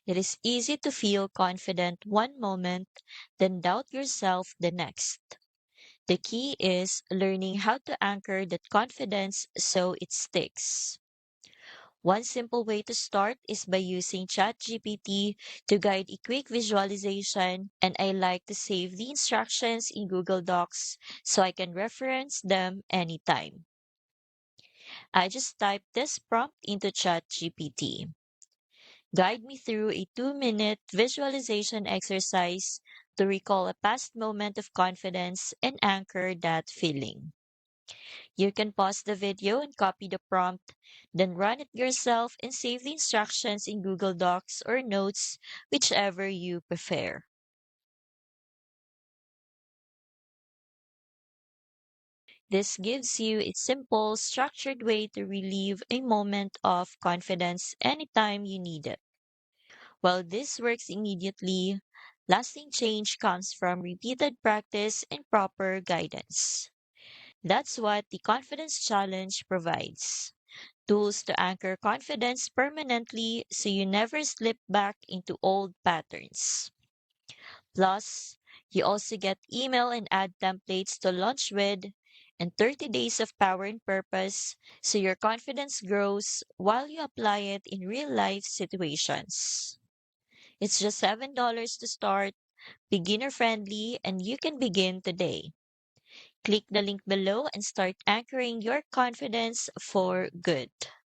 It is easy to feel confident one moment, then doubt yourself the next. The key is learning how to anchor that confidence so it sticks. One simple way to start is by using ChatGPT to guide a quick visualization, and I like to save the instructions in Google Docs so I can reference them anytime. I just type this prompt into ChatGPT. Guide me through a 2-minute visualization exercise to recall a past moment of confidence and anchor that feeling. You can pause the video and copy the prompt, then run it yourself and save the instructions in Google Docs or Notes, whichever you prefer. This gives you a simple, structured way to relieve a moment of confidence anytime you need it. While this works immediately, lasting change comes from repeated practice and proper guidance. That's what the Confidence Challenge provides: tools to anchor confidence permanently so you never slip back into old patterns. Plus, you also get email and ad templates to launch with, and 30 days of power and purpose so your confidence grows while you apply it in real life situations. It's just $7 to start, beginner friendly, and you can begin today. Click the link below and start anchoring your confidence for good.